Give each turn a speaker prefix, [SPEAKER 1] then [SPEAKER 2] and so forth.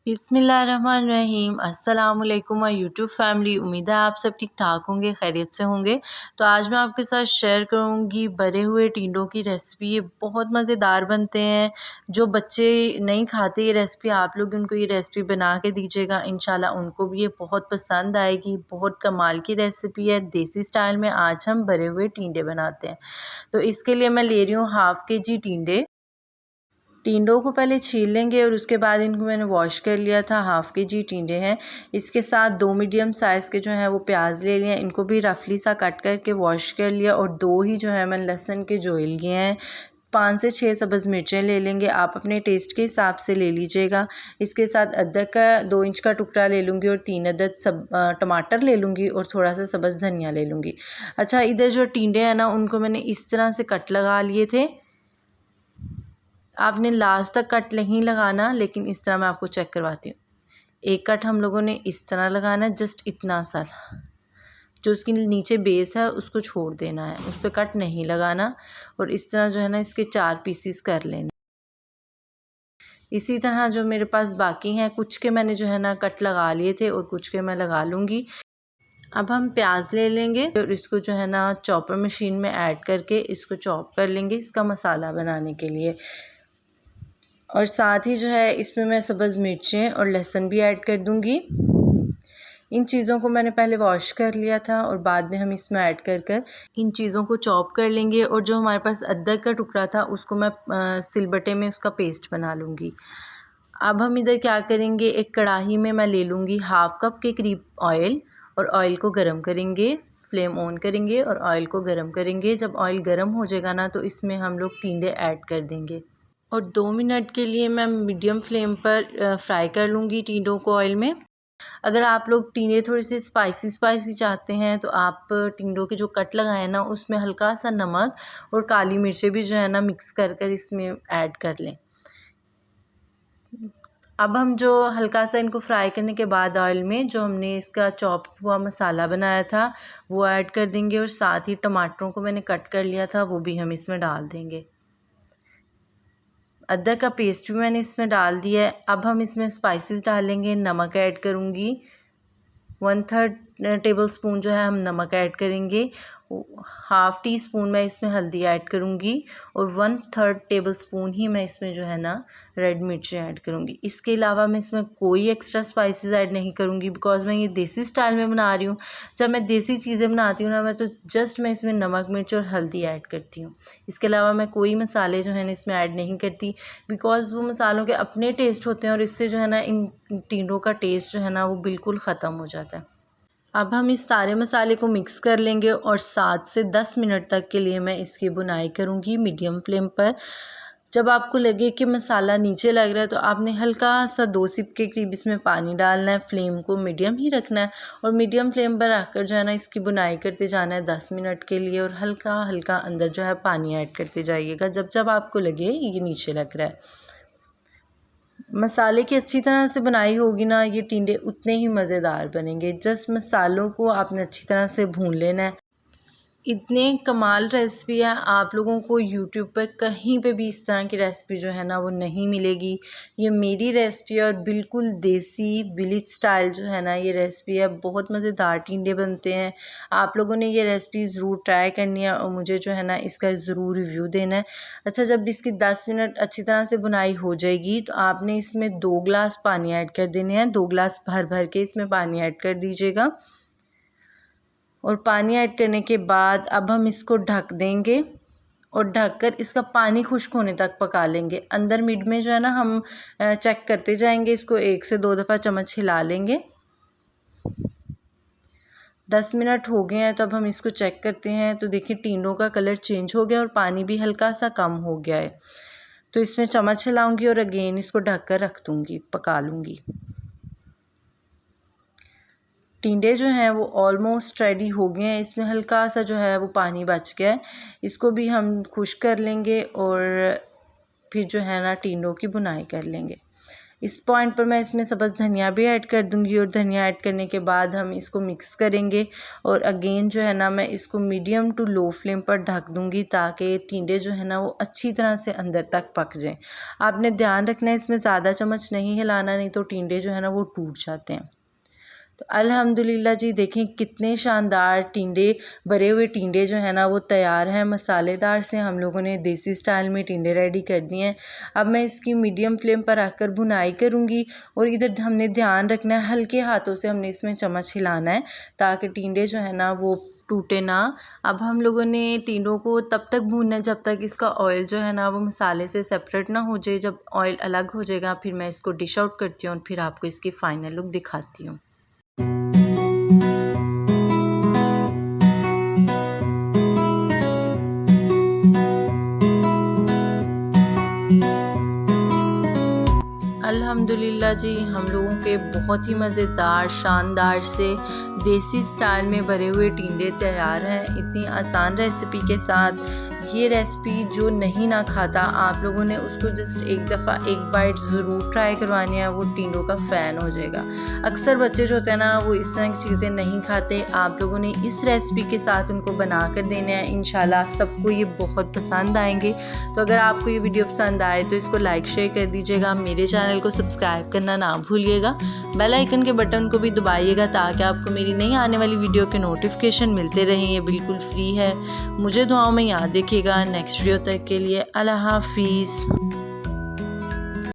[SPEAKER 1] बिस्मिल्लाहिर्रहमानिर्रहीम। अस्सलाम वालेकुम माय यूट्यूब फैमिली। उम्मीद है आप सब ठीक ठाक होंगे, खैरियत से होंगे। तो आज मैं आपके साथ शेयर करूंगी भरे हुए टिंडों की रेसिपी। ये बहुत मज़ेदार बनते हैं। जो बच्चे नहीं खाते ये रेसिपी, आप लोग उनको ये रेसिपी बना के दीजिएगा, इंशाल्लाह उनको भी ये बहुत पसंद आएगी। बहुत कमाल की रेसिपी है। देसी स्टाइल में आज हम भरे हुए टिंडे बनाते हैं। तो इसके लिए मैं ले रही हूँ हाफ़ केजी टिंडे। टिंडों को पहले छील लेंगे और उसके बाद इनको मैंने वॉश कर लिया था। हाफ़ केजी टिंडे हैं। इसके साथ 2 मीडियम साइज़ के जो हैं वो प्याज ले लिए, इनको भी रफली सा कट करके वॉश कर लिया। और 2 ही जो है मैंने लहसुन के जोइल लिए हैं। 5 से 6 सब्ज़ मिर्चें ले लेंगे, आप अपने टेस्ट के हिसाब से ले लीजिएगा। इसके साथ अदरक का 2 इंच का टुकड़ा ले लूँगी और 3 अदद टमाटर ले लूँगी और थोड़ा सा सब्ज़ धनिया ले लूँगी। अच्छा, इधर जो टिंडे हैं ना, उनको मैंने इस तरह से कट लगा लिए थे। आपने लास्ट तक कट नहीं लगाना, लेकिन इस तरह मैं आपको चेक करवाती हूँ। एक कट हम लोगों ने इस तरह लगाना है, जस्ट इतना सा। जो उसकी नीचे बेस है उसको छोड़ देना है, उस पर कट नहीं लगाना। और इस तरह जो है ना इसके 4 पीसीस कर लेने। इसी तरह जो मेरे पास बाकी हैं, कुछ के मैंने जो है ना कट लगा लिए थे और कुछ के मैं लगा लूँगी। अब हम प्याज ले लेंगे और इसको जो है ना चॉपर मशीन में ऐड करके इसको चॉप कर लेंगे इसका मसाला बनाने के लिए। और साथ ही जो है इसमें मैं सब्ज़ मिर्चें और लहसुन भी ऐड कर दूंगी। इन चीज़ों को मैंने पहले वॉश कर लिया था और बाद में हम इसमें ऐड कर इन चीज़ों को चॉप कर लेंगे। और जो हमारे पास अदरक का टुकड़ा था उसको मैं सिलबट्टे में उसका पेस्ट बना लूँगी। अब हम इधर क्या करेंगे, एक कढ़ाई में मैं ले लूँगी हाफ़ कप के करीब ऑयल और ऑयल को गरम करेंगे। फ्लेम ऑन करेंगे और ऑयल को गरम करेंगे। जब ऑयल गरम हो जाएगा ना, तो इसमें हम लोग टिंडे ऐड कर देंगे और 2 मिनट के लिए मैं मीडियम फ्लेम पर फ्राई कर लूँगी टिंडों को ऑयल में। अगर आप लोग टिंडे थोड़े से स्पाइसी चाहते हैं तो आप टिंडों के जो कट लगाए ना उसमें हल्का सा नमक और काली मिर्चें भी जो है ना मिक्स कर इसमें ऐड कर लें। अब हम जो हल्का सा इनको फ्राई करने के बाद ऑयल में जो हमने इसका चॉप हुआ मसाला बनाया था वो ऐड कर देंगे। और साथ ही टमाटरों को मैंने कट कर लिया था वो भी हम इसमें डाल देंगे। अदरक का पेस्ट भी मैंने इसमें डाल दिया है। अब हम इसमें स्पाइसेस डालेंगे। नमक ऐड करूँगी, 1/3 टेबल स्पून जो है हम नमक ऐड करेंगे। हाफ़ टी स्पून मैं इसमें हल्दी ऐड करूँगी और 1/3 टेबल स्पून ही मैं इसमें जो है ना रेड मिर्ची ऐड करूँगी। इसके अलावा मैं इसमें कोई एक्स्ट्रा स्पाइसेस ऐड नहीं करूँगी, बिकॉज़ मैं ये देसी स्टाइल में बना रही हूँ। जब मैं देसी चीज़ें बनाती हूँ ना, मैं तो जस्ट मैं इसमें नमक मिर्च और हल्दी ऐड करती हूँ। इसके अलावा मैं कोई मसाले जो है ना इसमें ऐड नहीं करती, बिकॉज़ वो मसालों के अपने टेस्ट होते हैं और इससे जो है ना इन टिंडों का टेस्ट जो है ना वो बिल्कुल ख़त्म हो जाता है। अब हम इस सारे मसाले को मिक्स कर लेंगे और 7 से 10 मिनट तक के लिए मैं इसकी बुनाई करूँगी मीडियम फ्लेम पर। जब आपको लगे कि मसाला नीचे लग रहा है तो आपने हल्का सा 2 सिप के करीब इसमें पानी डालना है। फ्लेम को मीडियम ही रखना है और मीडियम फ्लेम पर रखकर जो है ना इसकी बुनाई करते जाना है 10 मिनट के लिए। और हल्का हल्का अंदर जो है पानी ऐड करते जाइएगा जब जब आपको लगे ये नीचे लग रहा है। मसाले की अच्छी तरह से बनाई होगी ना, ये टिंडे उतने ही मज़ेदार बनेंगे। जस्ट मसालों को आपने अच्छी तरह से भून लेना है। इतने कमाल रेसिपी है, आप लोगों को यूट्यूब पर कहीं पे भी इस तरह की रेसिपी जो है ना वो नहीं मिलेगी। ये मेरी रेसिपी है और बिल्कुल देसी विलेज स्टाइल जो है ना ये रेसिपी है। बहुत मज़ेदार टिंडे बनते हैं। आप लोगों ने ये रेसिपी ज़रूर ट्राई करनी है और मुझे जो है ना इसका ज़रूर रिव्यू देना है। अच्छा, जब इसकी 10 मिनट अच्छी तरह से बुनाई हो जाएगी तो आपने इसमें 2 गिलास पानी ऐड कर देने हैं। 2 गिलास भर भर के इसमें पानी ऐड कर दीजिएगा। और पानी ऐड करने के बाद अब हम इसको ढक देंगे और ढककर इसका पानी खुश्क होने तक पका लेंगे। अंदर मिड में जो है ना हम चेक करते जाएंगे, इसको 1 से 2 दफ़ा चम्मच हिला लेंगे। 10 मिनट हो गए हैं तो अब हम इसको चेक करते हैं। तो देखिए टिंडों का कलर चेंज हो गया और पानी भी हल्का सा कम हो गया है। तो इसमें चम्मच हिलाऊंगी और अगेन इसको ढक कर रख दूँगी, पका लूँगी। टिंडे जो हैं वो ऑलमोस्ट रेडी हो गए हैं। इसमें हल्का सा जो है वो पानी बच गया है, इसको भी हम खुश्क कर लेंगे और फिर जो है ना टिंडों की बुनाई कर लेंगे। इस पॉइंट पर मैं इसमें सब्ज़ धनिया भी ऐड कर दूंगी और धनिया ऐड करने के बाद हम इसको मिक्स करेंगे और अगेन जो है ना मैं इसको मीडियम टू लो फ्लेम पर ढक दूंगी ताकि टिंडे जो है ना वो अच्छी तरह से अंदर तक पक जाएं। आपने ध्यान रखना है इसमें ज़्यादा चम्मच नहीं हिलाना, नहीं तो टिंडे जो है ना वो टूट जाते हैं। तो अल्हम्दुलिल्लाह जी देखें कितने शानदार टिंडे, भरे हुए टिंडे जो है ना वो तैयार हैं। मसालेदार से हम लोगों ने देसी स्टाइल में टिंडे रेडी कर दिए हैं। अब मैं इसकी मीडियम फ्लेम पर रखकर भुनाई करूँगी और इधर हमने ध्यान रखना है हल्के हाथों से हमने इसमें चम्मच हिलाना है ताकि टिंडे जो है ना वो टूटे ना। अब हम लोगों ने टिंडों को तब तक भूनना है जब तक इसका ऑयल जो है ना वो मसाले से सेपरेट ना हो जाए। जब ऑयल अलग हो जाएगा फिर मैं इसको डिश आउट करती हूँ और फिर आपको इसकी फ़ाइनल लुक दिखाती हूँ। अल्हम्दुलिल्लाह जी हम लोगों के बहुत ही मज़ेदार शानदार से देसी स्टाइल में भरे हुए टिंडे तैयार हैं इतनी आसान रेसिपी के साथ। ये रेसिपी जो नहीं ना खाता आप लोगों ने उसको जस्ट एक दफ़ा एक बाइट ज़रूर ट्राई करवानी है, वो टिंडों का फ़ैन हो जाएगा। अक्सर बच्चे जो होते हैं ना वो इस तरह की चीज़ें नहीं खाते, आप लोगों ने इस रेसिपी के साथ उनको बना कर देने हैं। इंशाल्लाह सबको ये बहुत पसंद आएंगे। तो अगर आपको ये वीडियो पसंद आए तो इसको लाइक शेयर कर दीजिएगा, मेरे चैनल को सब्सक्राइब करना ना भूलिएगा, बेल आइकन के बटन को भी दबाइएगा ताकि आपको मेरी नई आने वाली वीडियो के नोटिफिकेशन मिलते रहें। ये बिल्कुल फ्री है। मुझे दुआओं में याद रखिएगा। नेक्स्ट वीडियो तक के लिए अल्लाह हाफिज़।